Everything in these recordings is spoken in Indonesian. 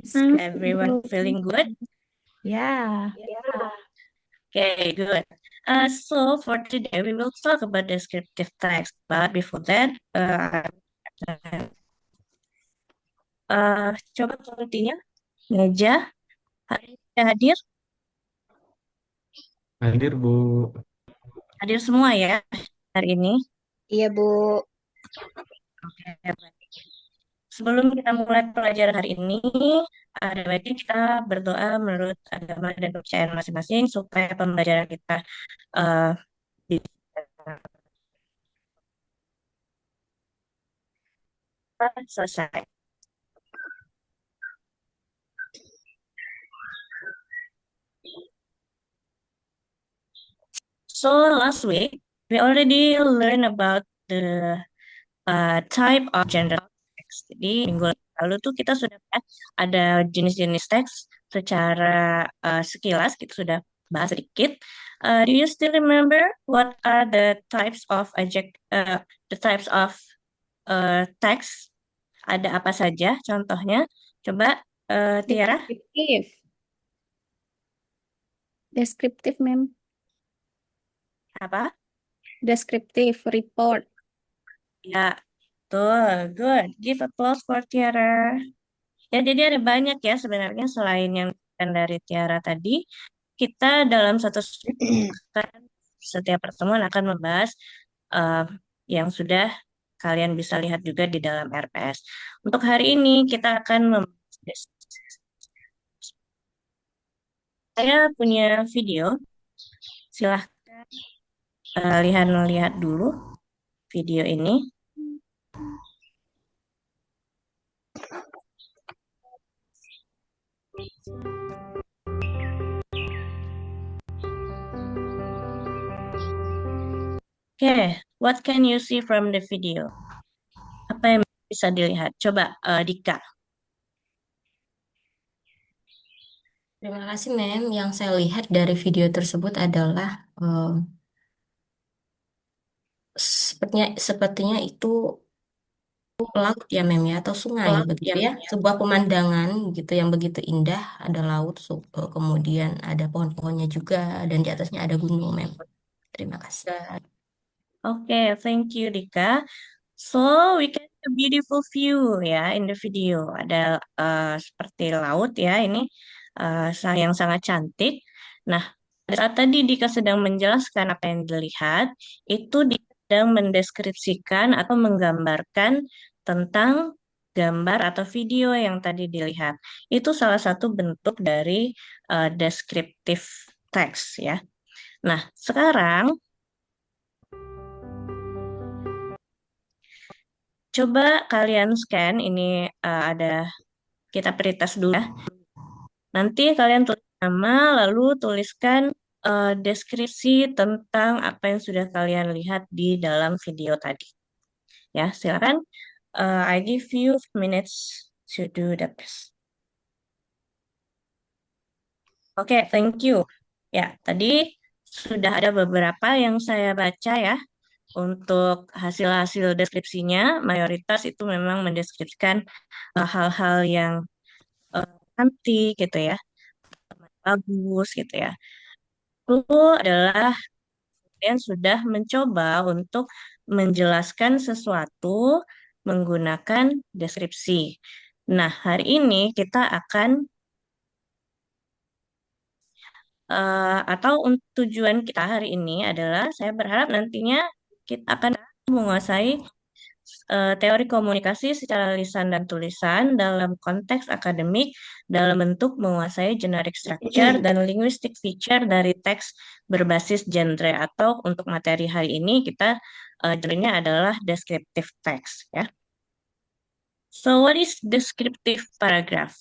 Is I'm everyone feeling good? Yeah. Okay, good. So for today we will talk about descriptive text. But before that, coba sepertinya Neja hari ini sudah hadir, Hadir, Bu. hadir semua ya hari ini. Iya, Bu. Oke, baik. Sebelum kita mulai pelajaran hari ini, ada baiknya kita berdoa menurut agama dan kepercayaan masing-masing supaya pembelajaran kita uh, bisa selesai. So last week we already learned about the type of general text. Jadi minggu lalu tuh kita sudah bahas ada jenis-jenis teks secara sekilas kita sudah bahas sedikit. Do you still remember what are the types of text? Ada apa saja contohnya? Coba Tiara, Descriptive. Descriptive, ma'am. apa? Descriptive report. Ya, tuh, good. Give applause for Tiara. Ya, jadi ada banyak ya sebenarnya selain yang dari Tiara tadi. Kita dalam satu setiap pertemuan akan membahas eh, yang sudah kalian bisa lihat juga di dalam RPS. Untuk hari ini kita akan membahas. Saya punya video. Silahkan lihat dulu video ini. Oke, what can you see from the video? Apa yang bisa dilihat? Coba Dika. Terima kasih, Mem. Yang saya lihat dari video tersebut adalah sepertinya itu laut ya, Mem ya, atau sungai Laut begitu ya. ya. Sebuah pemandangan gitu yang begitu indah, ada laut, kemudian ada pohon-pohonnya juga dan di atasnya ada gunung, Mem. Terima kasih. Oke, thank you Dika. So we can see a beautiful view ya in the video. Ada seperti laut ya ini yang sangat cantik. Nah, pada saat tadi Dika sedang menjelaskan apa yang dilihat, itu Dika sedang mendeskripsikan atau menggambarkan tentang gambar atau video yang tadi dilihat. Itu salah satu bentuk dari descriptive text ya. Nah, sekarang coba kalian scan ini ada kita pretest dulu ya. Nanti kalian tulis nama lalu tuliskan deskripsi tentang apa yang sudah kalian lihat di dalam video tadi. Ya, silakan. I give you minutes to do that. Oke, thank you. Ya, tadi sudah ada beberapa yang saya baca ya. Untuk hasil-hasil deskripsinya, mayoritas itu memang mendeskripsikan hal-hal yang cantik gitu ya, bagus gitu ya. Itu adalah kalian sudah mencoba untuk menjelaskan sesuatu menggunakan deskripsi. Nah, hari ini kita akan atau tujuan kita hari ini adalah saya berharap nantinya kita akan menguasai teori komunikasi secara lisan dan tulisan dalam konteks akademik dalam bentuk menguasai generic structure dan linguistic feature dari teks berbasis genre atau untuk materi hari ini kita genrenya adalah descriptive text ya. So what is descriptive paragraph?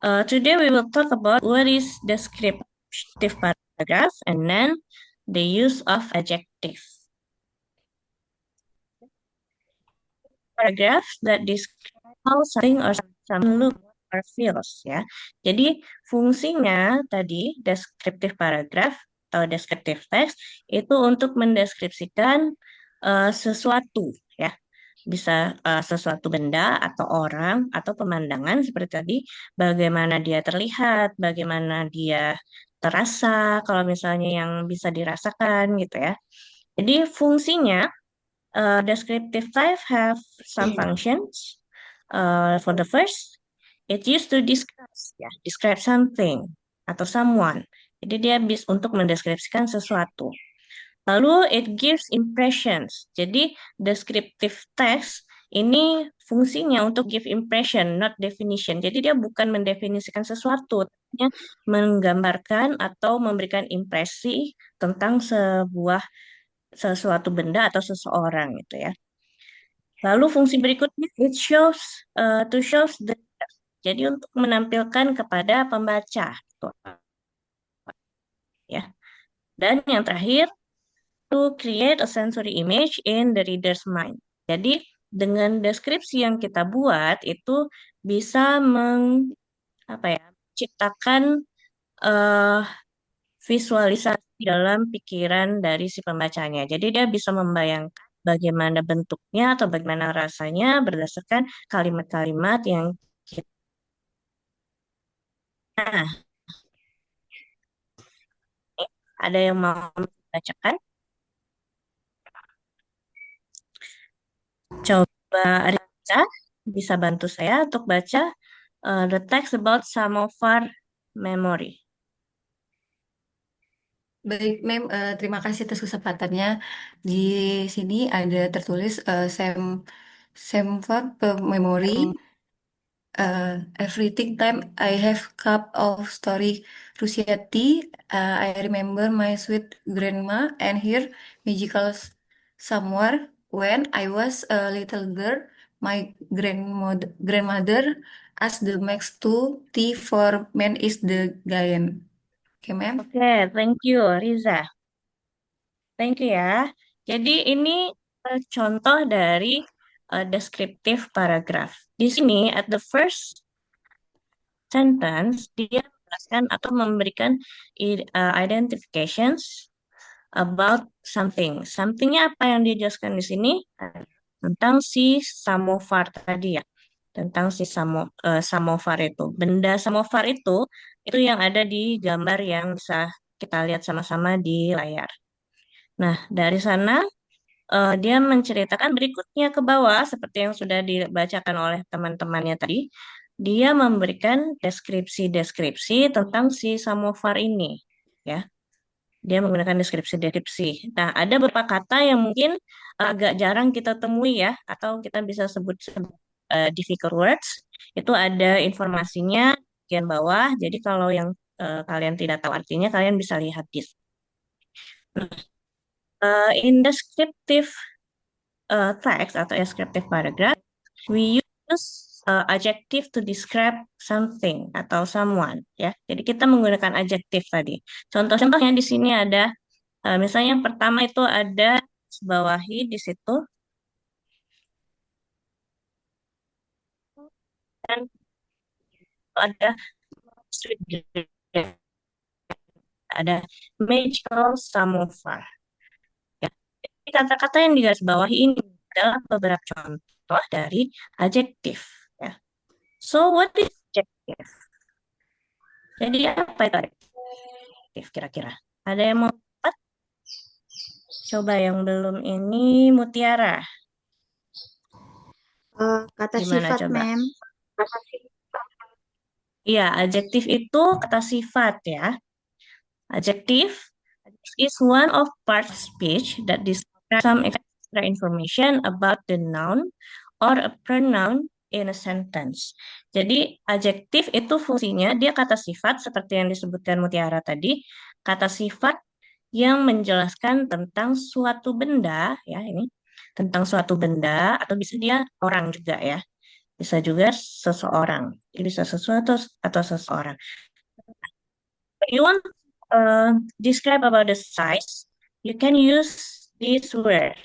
Today we will talk about what is descriptive paragraph and then the use of adjective. Paragraph that describe how something or something look or feels ya. Jadi fungsinya tadi descriptive paragraph atau descriptive text itu untuk mendeskripsikan sesuatu ya. bisa sesuatu benda atau orang atau pemandangan seperti tadi, bagaimana dia terlihat, bagaimana dia terasa, kalau misalnya yang bisa dirasakan gitu ya. Jadi fungsinya descriptive type have some functions. For the first, it used to describe, ya, describe something atau someone. Jadi dia bisa untuk mendeskripsikan sesuatu. Lalu it gives impressions. Jadi descriptive text ini fungsinya untuk give impression, not definition. Jadi dia bukan mendefinisikan sesuatu, tapi menggambarkan atau memberikan impresi tentang sesuatu benda atau seseorang gitu ya. Lalu fungsi berikutnya it shows to shows the, jadi untuk menampilkan kepada pembaca tuh, ya. Dan yang terakhir to create a sensory image in the reader's mind. Jadi dengan deskripsi yang kita buat itu bisa apa ya, menciptakan eh, visualisasi dalam pikiran dari si pembacanya. Jadi dia bisa membayangkan bagaimana bentuknya atau bagaimana rasanya berdasarkan kalimat-kalimat yang kita. Nah, ada yang mau dibacakan? Coba Riza bisa bantu saya untuk baca the text about samovar memory. Baik, Mem, terima kasih atas kesempatannya. Di sini ada tertulis Semvat Memory. Everything time I have cup of story Rusiati, I remember my sweet grandma and her magical somewhere. When I was a little girl, my grandmother asked the max to tea for men is the gayen. Oke, Mem. Oke, thank you Riza. Thank you ya. Jadi ini contoh dari descriptive paragraph. Di sini at the first sentence dia menjelaskan atau memberikan identifications about something. Somethingnya apa yang dijelaskan di sini? Tentang si samovar tadi ya. Tentang si samovar itu. Benda samovar itu yang ada di gambar yang bisa kita lihat sama-sama di layar. Nah, dari sana dia menceritakan berikutnya ke bawah, seperti yang sudah dibacakan oleh teman-temannya tadi. Dia memberikan deskripsi-deskripsi tentang si samovar ini. Ya, dia menggunakan deskripsi-deskripsi. Nah, ada beberapa kata yang mungkin agak jarang kita temui ya, atau kita bisa sebut difficult words. Itu ada informasinya di bagian bawah. Jadi kalau yang kalian tidak tahu artinya, kalian bisa lihat di sini. In descriptive text atau descriptive paragraph, we use adjective to describe something atau someone ya. Jadi kita menggunakan adjektif tadi. Contoh-contohnya di sini ada misalnya yang pertama itu ada bawahi di situ dan ada ada magical samovar. Ya. Jadi kata-kata yang digarisbawahi ini adalah beberapa contoh dari adjektif ya. So what is adjective? Jadi apa itu adjektif kira-kira? Ada yang mau dapat? Coba yang belum ini Mutiara. Kata Gimana sifat, coba? Mem. Iya, adjektif itu kata sifat ya. Adjective is one of part speech that describes some extra information about the noun or a pronoun in a sentence. Jadi adjektif itu fungsinya dia kata sifat seperti yang disebutkan Mutiara tadi, kata sifat yang menjelaskan tentang suatu benda ya ini, tentang suatu benda atau bisa dia orang juga ya. Bisa juga seseorang. Jadi bisa sesuatu atau seseorang. You want describe about the size, you can use this word.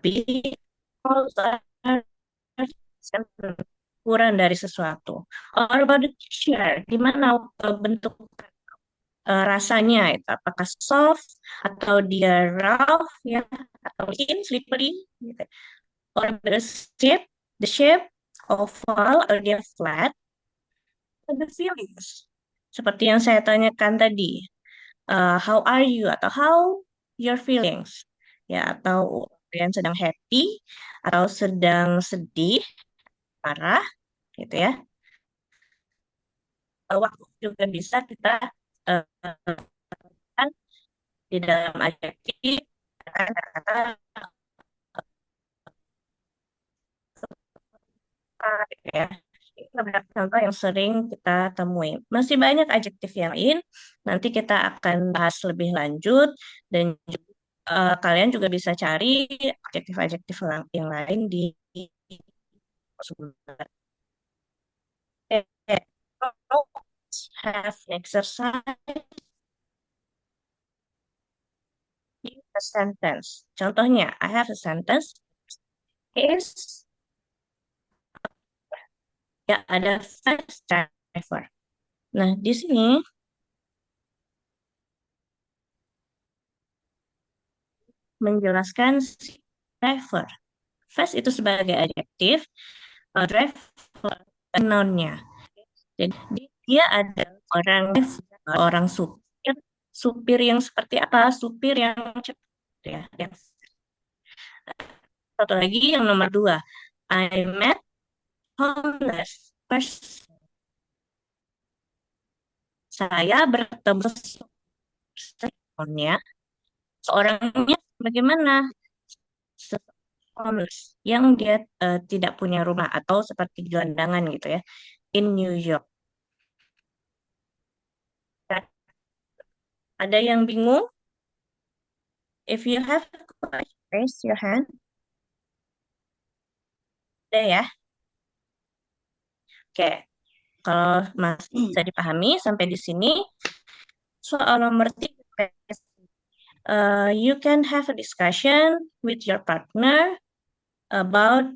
Big, small, ukuran dari sesuatu. Or about the texture, gimana bentuk rasanya itu, apakah soft atau dia rough ya atau thin, slippery gitu. or the shape, oval, or dia flat, the feelings. Seperti yang saya tanyakan tadi, how are you atau how your feelings, ya, atau kalian sedang happy atau sedang sedih, marah, gitu ya. Waktu juga bisa kita kan di dalam adjektif kata-kata gitu ya. Itu beberapa contoh yang sering kita temui. Masih banyak adjektif yang lain. Nanti kita akan bahas lebih lanjut dan kalian juga bisa cari adjektif-adjektif yang lain di sumber. Have exercise in a sentence. Contohnya, I have a sentence is ya ada fast driver. Nah, di sini menjelaskan si driver. Fast itu sebagai adjektif, driver noun-nya. Jadi dia adalah orang supir, supir yang seperti apa? Supir yang cepat ya. Satu lagi yang nomor 2. I met homeless person. Saya bertemu seorangnya bagaimana? Homeless yang dia tidak punya rumah atau seperti gelandangan gitu ya in New York. Ada yang bingung? If you have a question, raise your hand. Ada ya? Oke, kalau masih bisa dipahami sampai di sini, soal nomor 3, you can have a discussion with your partner about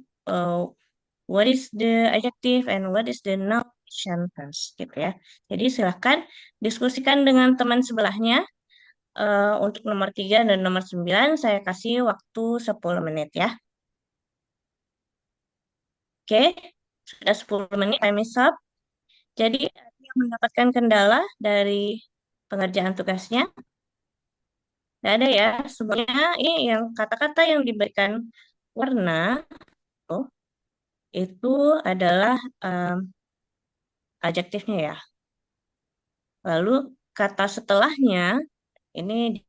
what is the adjective and what is the noun sentence gitu ya. Jadi silahkan diskusikan dengan teman sebelahnya. Untuk nomor 3 dan nomor 9 saya kasih waktu 10 menit ya. Oke, sudah 10 menit, time is up. Jadi yang mendapatkan kendala dari pengerjaan tugasnya? Tidak ada ya, sebenarnya ini yang kata-kata yang diberikan warna itu adalah adjektifnya ya. Lalu kata setelahnya ini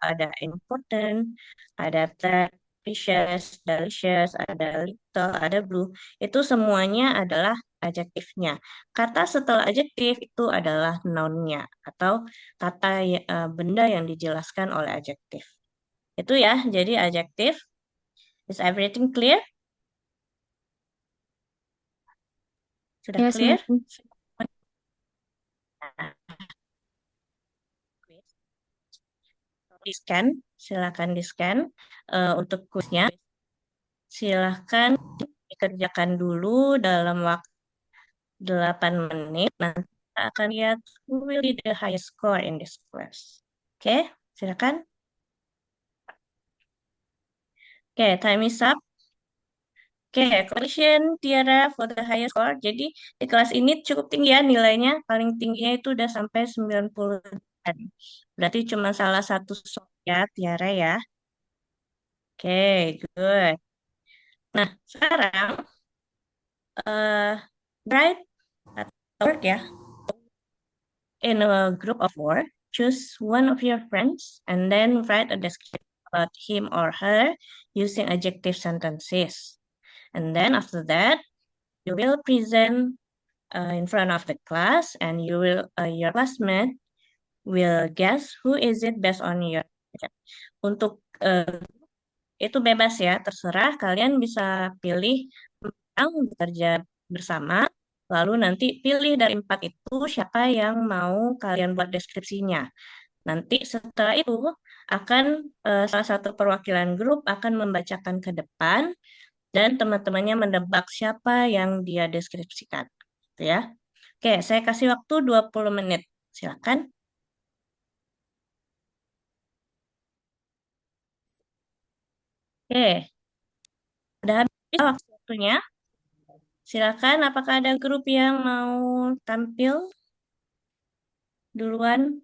ada important, ada that, precious, delicious, ada little, ada blue. Itu semuanya adalah adjektifnya. Kata setelah adjektif itu adalah noun-nya atau kata benda yang dijelaskan oleh adjektif. Itu ya, jadi adjektif. Is everything clear? Sudah Yes, clear? ma'am. Di-scan, silakan di-scan untuk kuisnya. Silahkan dikerjakan dulu dalam waktu 8 menit. Nanti kita akan lihat who will be the highest score in this class. Oke, silakan. Oke, time is up. Oke, congratulations Tiara for the highest score. Jadi di kelas ini cukup tinggi ya nilainya. Paling tingginya itu udah sampai 90. Berarti cuma salah satu soal ya Tiara ya. Oke, good. Nah, sekarang write atau word ya. In a group of 4, choose one of your friends and then write a description about him or her using adjective sentences. And then after that, you will present in front of the class, and your classmate will guess who is it based on your. Untuk itu bebas ya, terserah kalian bisa pilih yang bekerja bersama, lalu nanti pilih dari 4 itu siapa yang mau kalian buat deskripsinya. Nanti setelah itu akan salah satu perwakilan grup akan membacakan ke depan dan teman-temannya menebak siapa yang dia deskripsikan. Gitu ya. Oke, saya kasih waktu 20 menit. Silakan. Oke. Udah habis. Waktunya. Silakan, apakah ada grup yang mau tampil duluan?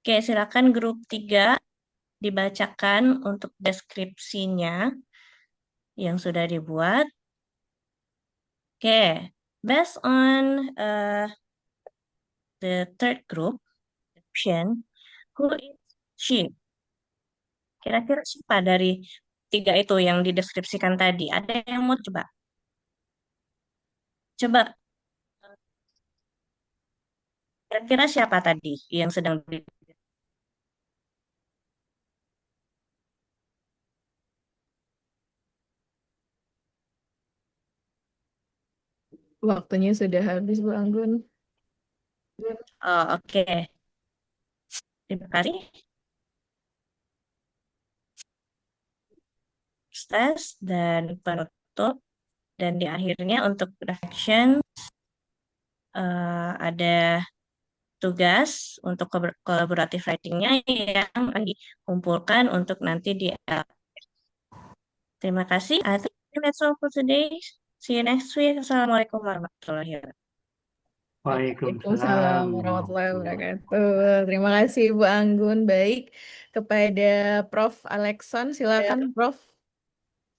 Oke, silakan grup 3 dibacakan untuk deskripsinya yang sudah dibuat. Oke, based on the third group description, who is she? Kira-kira siapa dari 3 itu yang dideskripsikan tadi? Ada yang mau coba? Coba, kira-kira siapa tadi yang sedang di... Waktunya sudah habis, Bu Anggun. Oh, oke. Terima kasih. Tes dan penutup. Dan di akhirnya untuk reflection ada tugas untuk collaborative writing-nya yang dikumpulkan untuk nanti di Terima kasih. I think that's all for today. See you next week. Assalamualaikum warahmatullahi wabarakatuh. Waalaikumsalam warahmatullahi wabarakatuh. Terima kasih Bu Anggun. Baik, kepada Prof. Alexon, silakan Prof.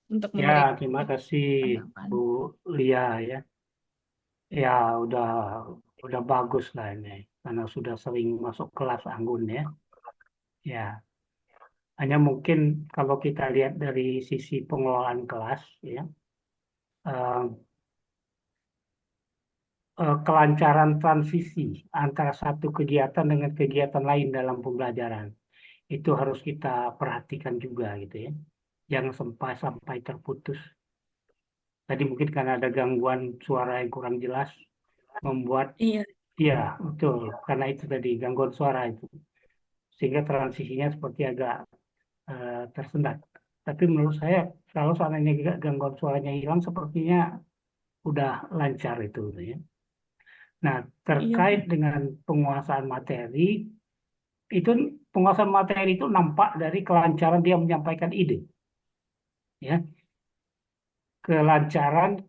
untuk Ya, memberikan terima kasih tanggapan. Bu Lia ya. Ya, udah bagus lah ini karena sudah sering masuk kelas Anggun ya. Ya, hanya mungkin kalau kita lihat dari sisi pengelolaan kelas ya, eh, kelancaran transisi antara satu kegiatan dengan kegiatan lain dalam pembelajaran itu harus kita perhatikan juga gitu ya. Jangan sampai terputus. Tadi mungkin karena ada gangguan suara yang kurang jelas membuat Iya. iya, betul. Karena itu tadi gangguan suara itu. Sehingga transisinya seperti agak tersendat. Tapi menurut saya, kalau seandainya gangguan suaranya hilang, sepertinya udah lancar itu. Ya. Nah, terkait dengan penguasaan materi, itu penguasaan materi itu nampak dari kelancaran dia menyampaikan ide. Ya, kelancaran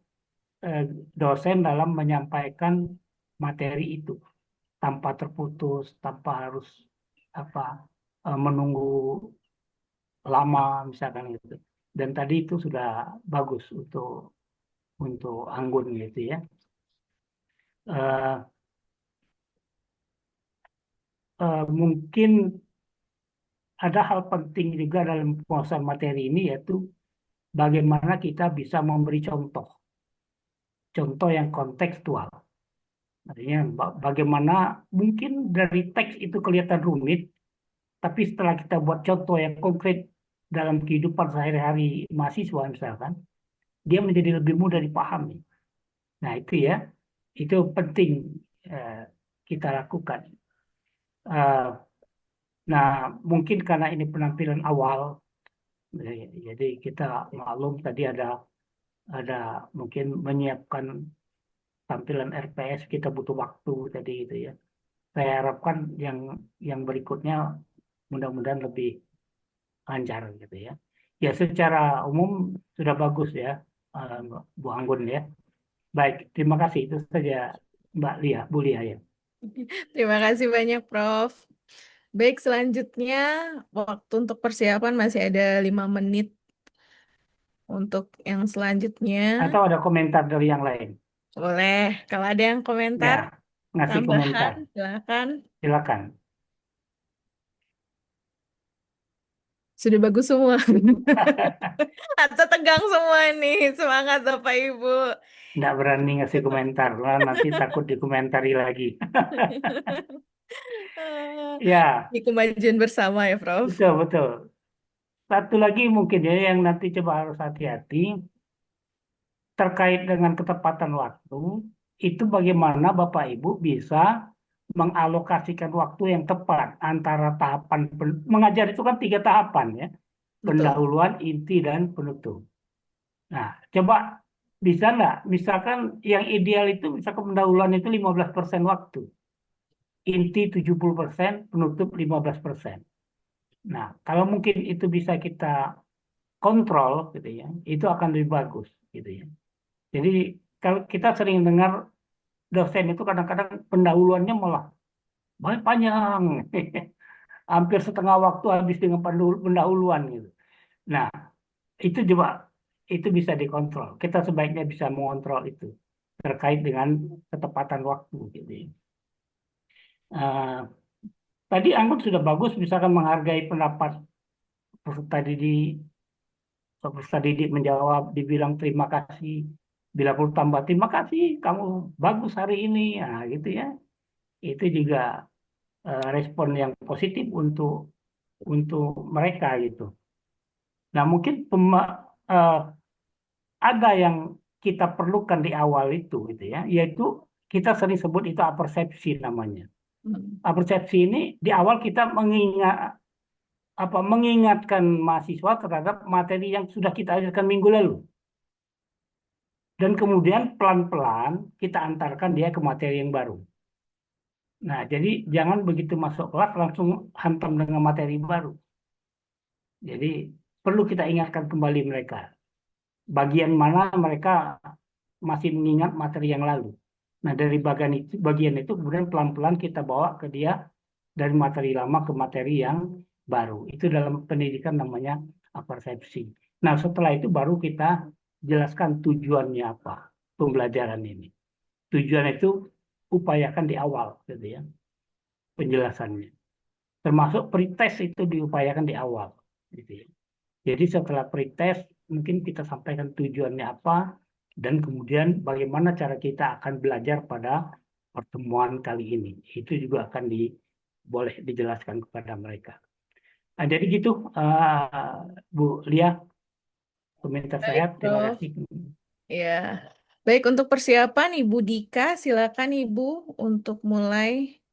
dosen dalam menyampaikan materi itu. Tanpa terputus, tanpa harus menunggu lama misalkan gitu. Dan tadi itu sudah bagus untuk Anggun gitu ya. Eh, mungkin ada hal penting juga dalam penguasaan materi ini yaitu bagaimana kita bisa memberi contoh yang kontekstual. Artinya bagaimana mungkin dari teks itu kelihatan rumit, tapi setelah kita buat contoh yang konkret dalam kehidupan sehari-hari mahasiswa misalkan, dia menjadi lebih mudah dipahami. Nah itu ya, itu penting kita lakukan. Nah mungkin karena ini penampilan awal, jadi kita maklum tadi ada mungkin menyiapkan tampilan RPS kita butuh waktu tadi itu ya. Saya harapkan yang berikutnya mudah-mudahan lebih lancar gitu ya. Ya secara umum sudah bagus ya, Bu Anggun ya. Baik, terima kasih itu saja Mbak Lia, Bu Lia ya. Terima kasih banyak Prof. Baik, selanjutnya waktu untuk persiapan masih ada 5 menit untuk yang selanjutnya. Atau ada komentar dari yang lain? Boleh, kalau ada yang komentar, Ya, ngasih tambahan, komentar. silakan. Silakan. Sudah bagus semua. Atau tegang semua nih, semangat Bapak Ibu. Nggak berani ngasih komentar, lah nanti takut dikomentari lagi. Ya, Ini kemajuan bersama ya, Prof. betul, betul. Satu lagi mungkin ya yang nanti coba harus hati-hati terkait dengan ketepatan waktu, itu bagaimana Bapak Ibu bisa mengalokasikan waktu yang tepat antara tahapan mengajar itu kan 3 tahapan ya, Betul. pendahuluan, inti dan penutup. Nah, coba bisa nggak? Misalkan yang ideal itu misalkan pendahuluan itu 15% waktu, inti 70%, penutup 15%. Nah, kalau mungkin itu bisa kita kontrol gitu ya, itu akan lebih bagus gitu ya. Jadi kalau kita sering dengar dosen itu kadang-kadang pendahuluannya malah banyak panjang, hampir setengah waktu habis dengan pendahuluan gitu. Nah, itu juga itu bisa dikontrol. Kita sebaiknya bisa mengontrol itu terkait dengan ketepatan waktu gitu ya. Eh, Tadi Anggun sudah bagus misalkan menghargai pendapat peserta didik, peserta didik menjawab, dibilang terima kasih, bila perlu tambah terima kasih, kamu bagus hari ini, nah gitu ya. Itu juga respon yang positif untuk mereka gitu. Nah mungkin eh, ada yang kita perlukan di awal itu gitu ya, yaitu kita sering sebut itu apersepsi namanya. Apersepsi ini di awal kita mengingatkan mahasiswa terhadap materi yang sudah kita ajarkan minggu lalu. Dan kemudian pelan-pelan kita antarkan dia ke materi yang baru. Nah, jadi jangan begitu masuk kelas langsung hantam dengan materi baru. Jadi perlu kita ingatkan kembali mereka. Bagian mana mereka masih mengingat materi yang lalu. Nah, dari bagian itu kemudian pelan-pelan kita bawa ke dia dari materi lama ke materi yang baru. Itu dalam pendidikan namanya apersepsi. Nah, setelah itu baru kita jelaskan tujuannya apa pembelajaran ini. Tujuan itu upayakan di awal, gitu ya, penjelasannya. Termasuk pretest itu diupayakan di awal, gitu ya. Jadi setelah pretest mungkin kita sampaikan tujuannya apa dan kemudian bagaimana cara kita akan belajar pada pertemuan kali ini. Itu juga akan boleh dijelaskan kepada mereka. Nah, jadi gitu, Bu Lia, komentar Baik, saya. Terima Prof. kasih. Ya, baik untuk persiapan Ibu Dika, silakan Ibu untuk mulai